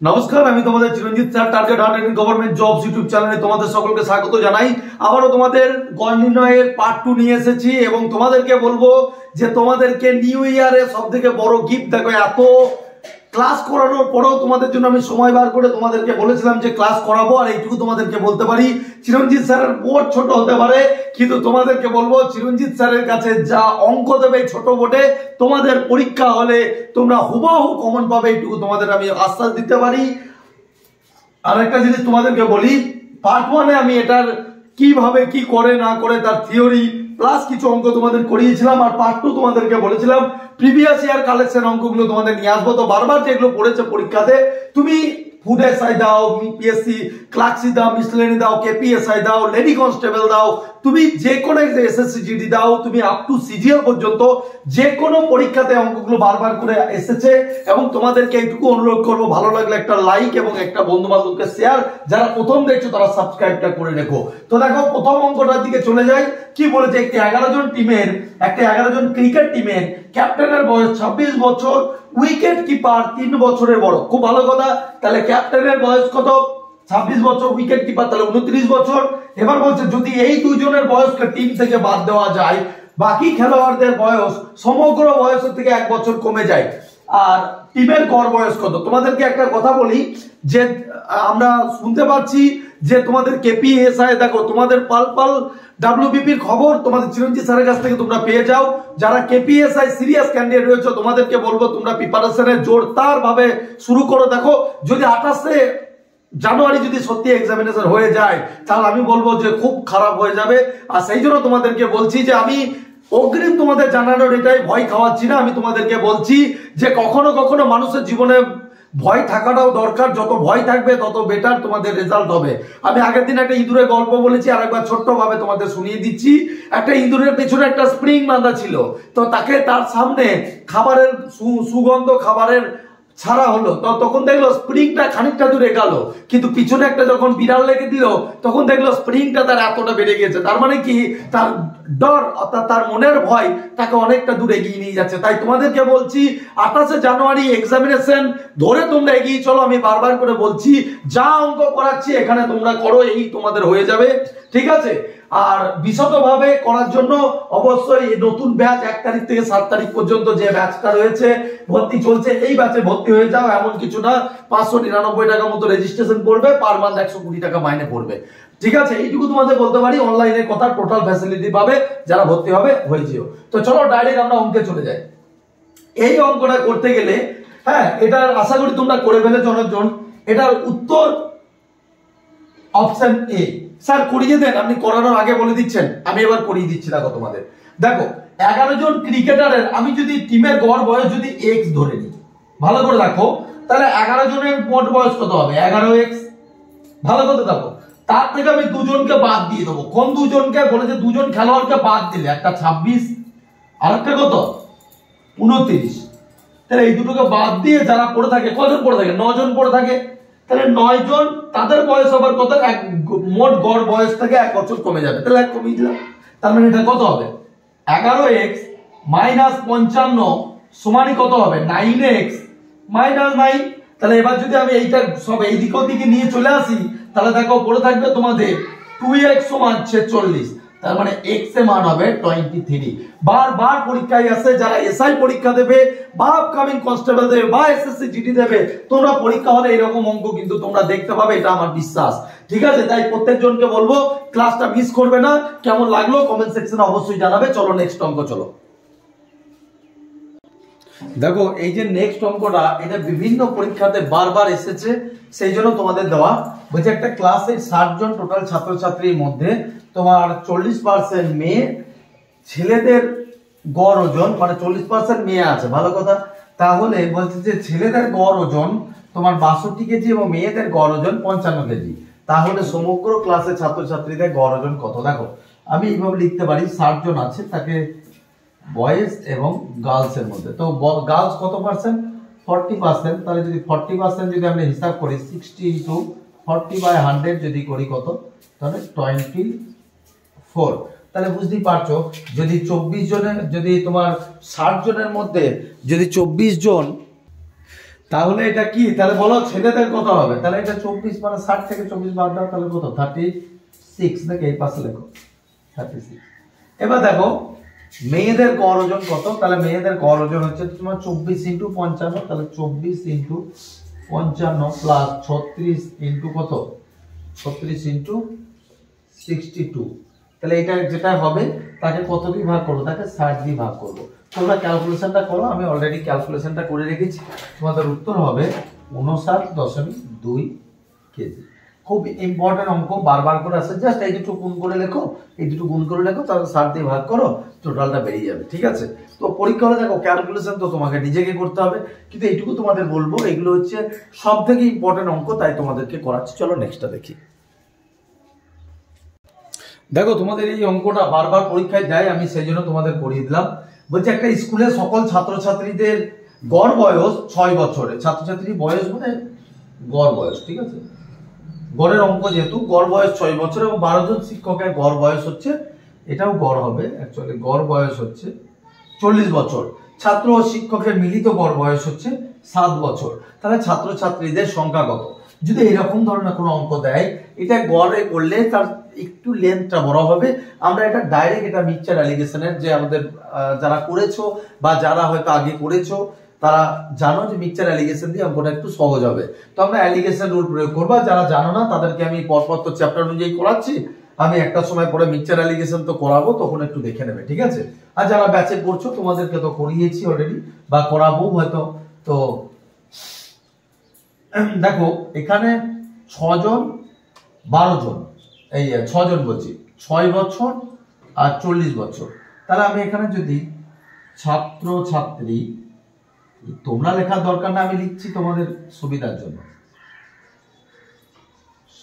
নমস্কার, আমি তোমাদের Chiranjit sir. Target hundred government jobs YouTube চ্যানেলে তোমাদের সকলকে স্বাগত জানাই। আবারও তোমাদের গড় নির্ণয়ের পার্ট 2 নিয়ে এসেছি এবং তোমাদেরকে বলবো যে তোমাদেরকে নিউ ইয়ারে সব থেকে বড় গিফট দেখো। এত ক্লাস করানোর পরেও তোমাদের জন্য আমি সময় বার করে তোমাদেরকে বলেছিলাম যে ক্লাস করাবো, আর এইটুকু তোমাদেরকে বলতে পারি চিরঞ্জিত স্যারের বোর্ড ছোট হতে পারে, কিন্তু তোমাদেরকে বলবো চিরঞ্জিত স্যারের কাছে যা অঙ্ক দেবে ছোট বোর্ডে, তোমাদের পরীক্ষা হলে তোমরা হুবাহু কমন পাবে, এইটুকু তোমাদের আমি আশ্বাস দিতে পারি। আর একটা জিনিস তোমাদেরকে বলি, পার্ট 1-এ আমি এটার কিভাবে কি করে না করে তার থিওরি প্লাস কিছু অঙ্ক তোমাদের করিয়েছিলাম, আর পার্ট 2 তোমাদেরকে বলেছিলাম প্রিভিয়াস ইয়ার কালেকশন অঙ্কগুলো তোমাদের নিয়ে আসবো। তো বারবার যেগুলো পড়েছে পরীক্ষাতে, তুমি ফুড এসআই দাও, পিএসসি ক্লার্কশি দাও, মিসলেনি দাও, কেপিএসআই দাও, লেডি কনস্টেবল দাও, তুমি যে কোনো এসএসসি জিডি দাও, তুমি আপ টু সিজিএল পর্যন্ত যে কোনো পরীক্ষাতে অঙ্কগুলো বারবার করে এসেছে। এবং তোমাদেরকে এইটুকু অনুরোধ করবো, ভালো লাগলে একটা লাইক এবং একটা বন্ধু বান্ধবকে শেয়ার, যারা প্রথম দেখছো তারা সাবস্ক্রাইবটা করে রেখো। তো দেখো প্রথম অঙ্কটার দিকে চলে যাই। কি বলেছে, একটি 11 জন টিমের, একটা 11 জন ক্রিকেট টিমের ক্যাপ্টেনের বয়স 26 বছর, উইকেট কিপার 3 বছরের বড়। খুব ভালো কথা। তাহলে ক্যাপ্টেনের বয়স কত? 26 বছর, উইকেট কিপার তাহলে 29 বছর। এবার বলছে যদি এই দুজনের বয়সকে টিম থেকে বাদ দেওয়া যায়, বাকি খেলোয়াড়দের বয়স সমগ্র বয়সের থেকে 1 বছর কমে যায়, আর টিমের গড় বয়স কত? তোমাদেরকে একটা কথা বলি যে আমরা শুনতে পাচ্ছি যে তোমাদের কেপিএসআই দেখো, তোমাদের পাল ডাব্লিউবিপির খবর তোমাদের চিরঞ্জিত স্যারের কাছ থেকে তোমরা পেয়ে যাও। যারা কেপিএসআই সিরিয়াস ক্যান্ডিডেট রয়েছে তোমাদেরকে বলবো তোমরা প্রিপারেশনের জোরদার ভাবে শুরু করো। দেখো যদি 28 জানুয়ারি যদি সত্যি এক্সামিনেশন হয়ে যায়, তাহলে আমি বলবো যে খুব খারাপ হয়ে যাবে। আর সেই জন্য তোমাদেরকে বলছি যে আমি অগ্রিম তোমাদের জানানোর এটাই ভয় খাওয়াচ্ছি না, আমি তোমাদেরকে বলছি যে কখনো কখনো মানুষের জীবনে ভয় থাকাটাও দরকার। যত ভয় থাকবে তত বেটার তোমাদের রেজাল্ট হবে। আমি আগের দিন একটা ইঁদুরের গল্প বলেছি, আর একবার ছোট্ট ভাবে তোমাদের শুনিয়ে দিচ্ছি। একটা ইঁদুরের পেছনে একটা স্প্রিং বাঁধা ছিল, তো তাকে তার সামনে খাবারের সুগন্ধ খাবারের ছাড়া হলো, তো তখন দেখলো স্প্রিংটা খানিকটা দূরে গেল, কিন্তু পিছনে একটা যখন বিড়াল লেগে দিল তখন দেখলো স্প্রিংটা তার এতটা বেড়ে গেছে। তার মানে কি, তার ডর অর্থাৎ তার মনের ভয় তাকে অনেকটা দূর এগিয়ে নিয়ে যাচ্ছে। তাই তোমাদেরকে বলছি 28 জানুয়ারি এক্সামিনেশন ধরে তোমরা এগিয়ে চলো। আমি বারবার করে বলছি যা অঙ্ক করাচ্ছি এখানে তোমরা করো, এই তোমাদের হয়ে যাবে, ঠিক আছে? আর বিশদভাবে করার জন্য অবশ্যই নতুন ব্যাচ 1 তারিখ থেকে 7 তারিখ পর্যন্ত যে ব্যাচটা রয়েছে ভর্তি চলছে, এই ব্যাচে ভর্তি হয়ে যাও। এমন কিছু না, 599 টাকা মতো রেজিস্ট্রেশন পড়বে, পার মান্থ 120 টাকা মাইনে পড়বে, ঠিক আছে? এইটুকু তোমাদের বলতে পারি। অনলাইনের কথা, টোটাল ফ্যাসিলিটি পাবে, যারা ভর্তি হবে হয়ে যেও। তো চলো ডাইরেক্ট আমরা অঙ্কে চলে যাই। এই অঙ্কটা করতে গেলে, হ্যাঁ, এটা আশা করি তোমরা করে ফেলেছো অনেকজন। এটার উত্তর অপশন এ। স্যার করিয়ে দেন, আপনি করানোর আগে বলে দিচ্ছেন, আমি এবার করিয়ে দিচ্ছি। দেখো তোমাদের, দেখো 11 জন ক্রিকেটারের আমি যদি টিমের গড় বয়স যদি এক্স ধরে নিই, ভালো করে দেখো, তাহলে 11 জনের মোট বয়স কত হবে? 11x। ভালো করে দেখো, তার থেকে আমি দুজনকে বাদ দিয়ে দেবো। কোন দুজনকে? বলেছে দুজন খেলোয়াড়কে বাদ দিলে, একটা 26 আর একটা কত 29। তাহলে এই দুটোকে বাদ দিয়ে যারা পড়ে থাকে, কজন পড়ে থাকে? 9 জন পড়ে থাকে। তাহলে 9 জন, তাদের বয়স আবার কত? মোট গড় বয়স থেকে 1 বছর কমে যাবে, তাহলে 1 কমিয়ে দিলাম। তার মানে এটা কত হবে? 11x মাইনাস 55 সমানই কত হবে? 9x minus 9। তাহলে এবার যদি আমি এইটা সব এই দিক দিকে নিয়ে চলে আসি, তাহলে দেখো পড়ে থাকবে তোমাদের 2x সমান 46। তার মানে x এর মান হবে 23। বারবার পরীক্ষায় আসে, যারা এসআই পরীক্ষা দেবে বা আপকামিং কনস্টেবল দেবে বা এসএসসি জিডি দেবে, তোমরা পরীক্ষা হলে এরকম অঙ্ক কিন্তু তোমরা দেখতে পাবে, এটা আমার বিশ্বাস, ঠিক আছে? তাই প্রত্যেকজনকে বলবো ক্লাসটা মিস করবে না। কেমন লাগলো কমেন্ট সেকশনে অবশ্যই জানাবে। চলো নেক্সট অঙ্ক চলো। দেখো এই যে নেক্সট অঙ্কটা, এটা বিভিন্ন পরীক্ষাতে বারবার এসেছে, সেই জন্য তোমাদের দেওয়া। বলছে একটা ক্লাসে 60 জন টোটাল ছাত্রছাত্রীর মধ্যে তোমার 40% মেয়ে, ছেলেদের গড় ওজন মানে 40% মেয়ে আছে, ভালো কথা। তাহলে বলছে যে ছেলেদের গড় ওজন তোমার 62 কেজি এবং মেয়েদের গড় ওজন 55 কেজি। তাহলে সমগ্র ক্লাসে ছাত্রছাত্রীদের গড় ওজন কত? দেখো আমি এইভাবে লিখতে পারি, 60 জন আছে, তাকে বয়েজ এবং গার্লস এর মধ্যে, তো গার্লস কত পার্সেন্ট? 40%। তাহলে যদি 40% যদি আমরা হিসাব করি, 60 ইন্টু 40/100 যদি করি কত? তাহলে 24। তাহলে বুঝতেই পারছো, যদি 24 জনের, যদি তোমার 60 জনের মধ্যে যদি 24 জন তাহলে এটা কি, তাহলে বলো ছেলেদের কত হবে? তাহলে এটা 24 মানে 60 থেকে 24 বাদ দাও, তাহলে কত? 36 নাকি? এই পাশে লেখো 36। এবার দেখো মেয়েদের গড় ওজন কত? তাহলে মেয়েদের গড় ওজন হচ্ছে তোমার 24 ইন্টু 55, তাহলে 24 ইন্টু 55 প্লাস 36 ইন্টু কত? 36 ইন্টু 62। তাহলে এটা যেটা হবে তাকে কত দিয়ে ভাগ করবো? তাকে 60 দিয়ে ভাগ করবো। তোমরা ক্যালকুলেশনটা করো, আমি অলরেডি ক্যালকুলেশনটা করে রেখেছি। তোমাদের উত্তর হবে 59.2 কেজি। খুব ইম্পর্টেন্ট অঙ্ক, বারবার করে আসে, জাস্ট এই দুটো গুণ করে লেখো, এই দুটো গুণ করে লেখো, তাহলে 60 দিয়ে ভাগ করো, টোটালটা বেরিয়ে যাবে। ঠিক আছে? তো পরীক্ষা হলে দেখো ক্যালকুলেশন তো তোমাকে নিজেকে করতে হবে, কিন্তু এইটুকু তোমাদের বলবো এগুলো হচ্ছে সব থেকে ইম্পর্টেন্ট অঙ্ক, তাই তোমাদেরকে করাচ্ছি। চলো নেক্সটটা দেখি। দেখো তোমাদের এই অঙ্কটা বারবার পরীক্ষায় যায়, আমি সেই জন্য তোমাদের করিয়ে দিলাম। বলছে একটা স্কুলে সকল ছাত্রছাত্রীদের গড় বয়স 6 বছরে, ছাত্রছাত্রীর বয়স মানে গড় বয়স, ঠিক আছে? গড়ের অঙ্ক যেহেতু, গড় বয়স 6 বছর এবং 12 জন শিক্ষকের গড় বয়স হচ্ছে, এটাও গড় হবে অ্যাকচুয়ালি, গড় বয়স হচ্ছে 40 বছর। ছাত্র ও শিক্ষকের মিলিত গড় বয়স হচ্ছে 7 বছর। তাহলে ছাত্রছাত্রীদের সংখ্যা কত? যদি এরকম ধরনের কোনো অঙ্ক দেয়, এটা গড়ে করলে তার একটু লেন্থটা বড় হবে। আমরা এটা ডাইরেক্ট, এটা মিক্সচার অ্যালিগেশনের, যে আমাদের যারা করেছো বা যারা হয়তো আগে করেছো তারা জানো যে মিক্সচার অ্যালিগেশন দিয়ে অঙ্কটা একটু সহজ হবে। তো আমরা অ্যালিগেশন রুল প্রয়োগ করবো। যারা জানো না তাদেরকে আমি পরপর তো চ্যাপ্টার অনুযায়ী করাচ্ছি, আমি একটা সময় পরে মিক্সচার অ্যালিগেশন তো করাবো, তখন একটু দেখে নেবে, ঠিক আছে? আর যারা ব্যাচে পড়ছো তোমাদেরকে তো করিয়েছি অলরেডি, বা করাবো হয়তো। তো দেখো এখানে 6 জন 12 জন, এই 6 জন বলছি, 6 বছর আর 40 বছর। তাহলে আমি এখানে যদি ছাত্র ছাত্রী, তোমরা লেখার দরকার না, আমি লিখছি তোমাদের সুবিধার জন্য,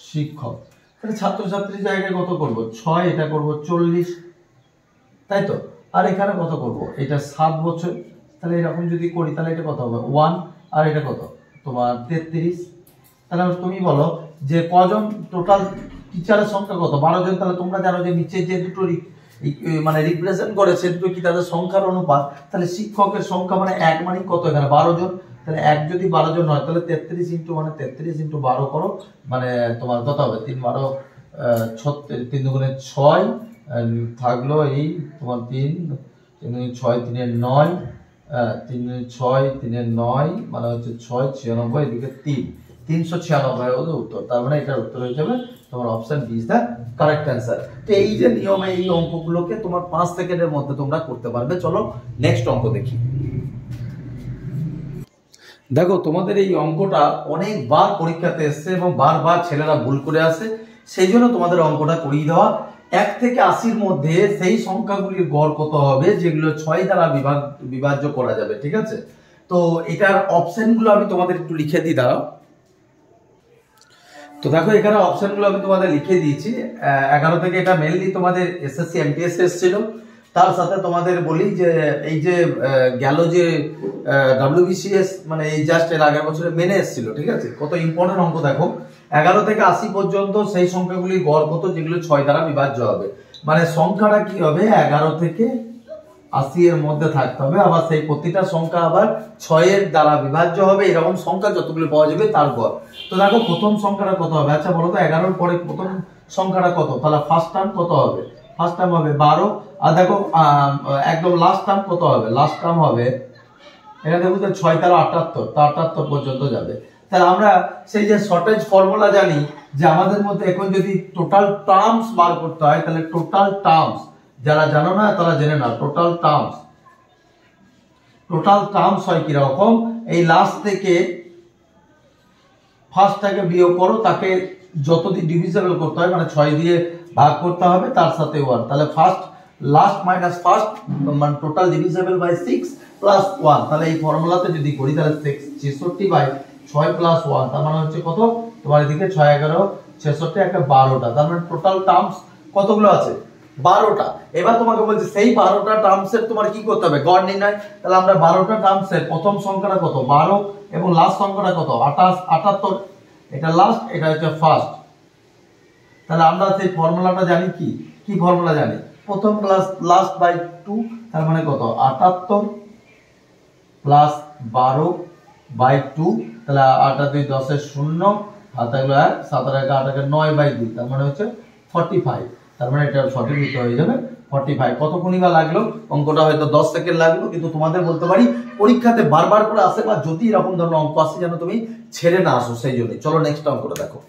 শিক্ষক, তাহলে ছাত্রছাত্রীর জায়গায় কত করব? 6, এটা করব 40, তাই তো? আর এখানে কত করব? এটা 7 বছর। তাহলে এরকম যদি করি তাহলে এটা কত হবে? 1, আর এটা কত? তোমার 33। তাহলে তুমি বলো যে কজন টোটাল টিচারের সংখ্যা কত? 12 জন। তাহলে তোমরা জানো যে নিচে যে দুটো মানে রিপ্রেজেন্ট করে সে দুটো কি তাদের সংখ্যার অনুপাত। তাহলে শিক্ষকের সংখ্যা মানে 1 মানে কত? এখানে 12 জন। তাহলে 1 যদি 12 জন হয় তাহলে 33 ইন্টু মানে 33 ইন্টু 12 করো, মানে তোমার কত হবে? 3 12 3 দুগুণে 6 থাকলো, এই তোমার 3 3 6 3 9, 3 6 3 9 মানে হচ্ছে 6 96, এদিকে 3 396 হলো উত্তর। তার মানে এটার উত্তর হয়ে যাবে তোমার option B is the correct answer. তো এই যে নিয়মে এই অঙ্কগুলোকে তোমার 5 সেকেন্ডের মধ্যে তোমরা করতে পারবে। চলো নেক্সট অঙ্ক দেখি। দেখো তোমাদের এই অঙ্কটা অনেকবার পরীক্ষাতে এসছে এবং বারবার ছেলেরা ভুল করে আসে, সেই জন্য তোমাদের অঙ্কটা করিয়ে দেওয়া। 1 থেকে 80-র মধ্যে সেই সংখ্যাগুলির গড় কত হবে যেগুলো 6 দ্বারা বিভাজ্য করা যাবে, ঠিক আছে? তো এটার অপশনগুলো আমি তোমাদের একটু লিখে দিই, দাঁড়াও। তো দেখো এখানে অপশনগুলো আমি তোমাদের লিখে দিয়েছি। 11 থেকে এটা মেইনলি তোমাদের এসএসসি এমটিএস এসেছিল। তার সাথে তোমাদের বলি যে এই যে গেল যে ডব্লিউবিসিএস, মানে এই জাস্ট এর আগের বছরে মেনে এসেছিল, ঠিক আছে? কত ইম্পর্টেন্ট অঙ্ক দেখো। 11 থেকে 80 পর্যন্ত সেই সংখ্যাগুলির গড় কত যেগুলো 6 দ্বারা বিভাজ্য হবে। মানে সংখ্যাটা কি হবে? 11 থেকে 80 এর মধ্যে থাকতে হবে, আবার সেই প্রতিটা সংখ্যা আবার 6 এর দ্বারা বিভাজ্য হবে। এরকম সংখ্যা যতগুলো পাওয়া যাবে তার গড়। তো দেখো প্রথম সংখ্যাটা কত হবে? আচ্ছা বলো তো 11-র পরে প্রথম সংখ্যাটা কত? তাহলে ফার্স্ট টার্ম কত হবে? ফার্স্ট টার্ম হবে 12। আর দেখো একদম লাস্ট টার্ম কত হবে? লাস্ট টার্ম হবে এখানে দেখো 6 তারা 78, তা 78 পর্যন্ত যাবে। তাহলে আমরা সেই যে শর্টেজ ফর্মুলা জানি যে আমাদের মধ্যে এখন যদি টোটাল টার্মস বার করতে হয়, তাহলে টোটাল টার্মস, যারা জানো না তারা জেনে নাও, টোটাল টার্মস হয় কিরকম? এই লাস্ট থেকে ফার্স্টটাকে বিয়োগ করো, তাকে যত দিয়ে ডিভিজিবল করতে হয় মানে 6 দিয়ে ভাগ করতে হবে, তার সাথে 1। তাহলে ফার্স্ট লাস্ট মাইনাস ফার্স্ট মানে টোটাল ডিভিজিবল বাই 6 প্লাস 1। তাহলে এই ফর্মুলাতে যদি করি তাহলে 66/6 প্লাস 1, তার মানে হচ্ছে কত? তোমার এদিকে 6 11 66 একটা 12টা। তার মানে টোটাল টার্মস কতগুলো আছে? 12টা। এবার তোমাকে বলছি সেই 12টা টার্মসের তোমার কি করতে হবে? গড় নির্ণয়। তাহলে আমরা 12টা টার্মসের প্রথম সংখ্যাটা কত? 12 এবং লাস্ট সংখ্যাটা কত? 78। এটা লাস্ট, এটা হচ্ছে ফার্স্ট। তাহলে আমরা সেই ফর্মুলাটা জানি, কি ফর্মুলা জানি? প্রথম প্লাস লাস্ট বাই 2, তার মানে কত? 78 প্লাস 12 বাই 2, তাহলে 8 আর 2 10 এর 0, আর থাকলো 1, 7 আর 1 8 আর 9 বাই 2, তার মানে হচ্ছে 45। তার মানে এটা সঠিক উত্তর হয়ে যাবে 45। কতক্ষণই বা লাগলো, অঙ্কটা হয়তো 10 সেকেন্ড লাগলো, কিন্তু তোমাদের বলতে পারি পরীক্ষাতে বারবার করে আসে, বা যদি এরকম ধরনের অঙ্ক আসে যেন তুমি ছেড়ে না আসো, সেই জন্য। চলো নেক্সট অঙ্কটা দেখো।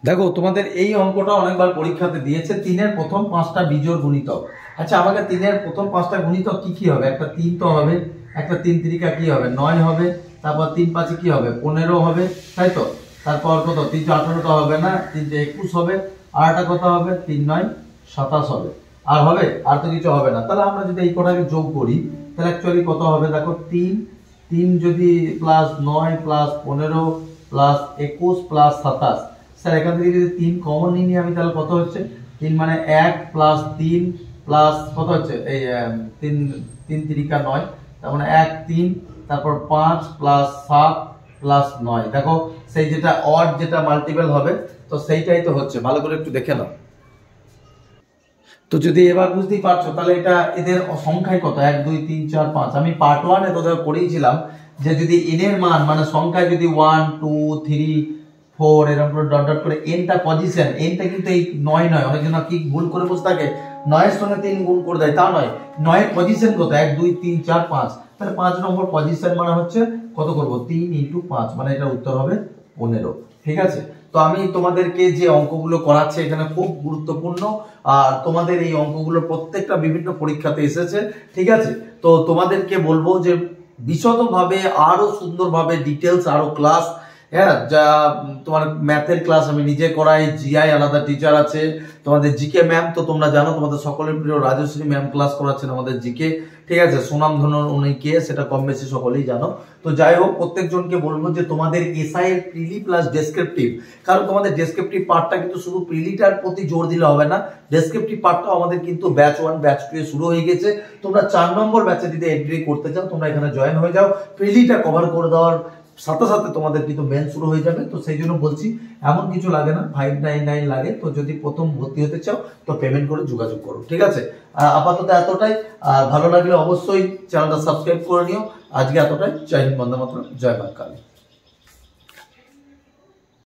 দেখো তোমাদের এই অঙ্কটা অনেকবার পরীক্ষাতে দিয়েছে, 3-এর প্রথম 5টা বিজোড় গুণিতক। আচ্ছা, আমাকে 3-এর প্রথম 5টা গুণিতক কি কি হবে? একটা 3 তো হবে, একটা 3 3 কি হবে 9 হবে, তারপর 3 5 কি হবে 15 হবে, তাই তো? তারপর কত 3 18 তো হবে না, 3 21 হবে, আর একটা কত হবে 3 9 27 হবে। আর হবে? আর তো কিছু হবে না। তাহলে আমরা যদি এই কটাকে যোগ করি তাহলে অ্যাকচুয়ালি কত হবে? দেখো 3 যদি plus 9 plus 15 plus 21 plus 27, sir এখান থেকে যদি 3 কমন নিই আমি, তাহলে কত হচ্ছে? 3 মানে 1 প্লাস 3 প্লাস কত হচ্ছে? এই 3 3 3 9, তার মানে 1 3, তারপর 5 প্লাস 7 প্লাস 9। দেখো সেই যেটা অড যেটা মাল্টিপল হবে, তো সেইটাই তো হচ্ছে। ভালো করে একটু দেখে নাও। তো যদি এবার বুঝতেই পারছো, তাহলে এটা এদের সংখ্যায় কত 1 2 3 4 5। আমি পার্ট 1 এ তোদের করেইছিলাম যে যদি n এর মান মানে সংখ্যায় যদি 1 2 3 4 এরকম করে ডট ডট করে nটা পজিশন, nটা কিন্তু এই 9 নয়, অনেকজন কি ভুল করে বসে থাকে 9 এর সঙ্গে 3 গুণ করে দেয়, তা নয়। 9 এর পজিশন কত 1 2 3 4 5, তাহলে 5 নম্বর পজিশন মানে হচ্ছে কত করব 3 * 5, মানে এটা উত্তর হবে 15। ঠিক আছে? তো আমি তোমাদেরকে যে অঙ্কগুলো করাচ্ছি এখানে খুব গুরুত্বপূর্ণ, আর তোমাদের এই অঙ্কগুলো প্রত্যেকটা বিভিন্ন পরীক্ষাতে এসেছে। ঠিক আছে? তো তোমাদেরকে বলবো যে বিশদভাবে আরো সুন্দরভাবে ডিটেলস আরো ক্লাস, হ্যাঁ, যা তোমার ম্যাথের ক্লাস আমি নিজে করাই, জিআই আলাদা টিচার আছে, তোমাদের জিকে ম্যাম তো তোমরা জানো, তোমাদের সকলের প্রিয় রাজশ্রী ম্যাম ক্লাস করাচ্ছেন আমাদের জিকে। ঠিক আছে? সুনামধন্য উনি কে সেটা কম বেশি সকলেই জানো। তো যাই হোক, প্রত্যেকজনকে বলবো যে তোমাদের এসআই এর প্রিলি প্লাস ডেসক্রিপটিভ, কারণ তোমাদের ডেসক্রিপটিভ পার্টটা কিন্তু শুধু প্রিলিটার প্রতি জোর দিলে হবে না, ডেসক্রিপটিভ পার্টটাও আমাদের কিন্তু ব্যাচ 1 ব্যাচ 2 এ শুরু হয়ে গেছে। তোমরা 4 নম্বর ব্যাচে যদি এন্ট্রি করতে চাও তোমরা এখানে জয়েন হয়ে যাও। প্রিলিটা কভার করে দেওয়ার সাথে সাথে তোমাদের কিন্তু মেন শুরু হয়ে যাবে। তো সেই জন্য বলছি, এমন কিছু লাগে না, 599 লাগে। তো যদি প্রথম ভর্তি হতে চাও তো পেমেন্ট করে যোগাযোগ করো। ঠিক আছে? আপাতত এতটাই। ভালো লাগলে অবশ্যই চ্যানেলটা সাবস্ক্রাইব করে নিও। আজকে এতটাই। জয় হিন্দ, বন্দে মাতরম, জয় মা কালী।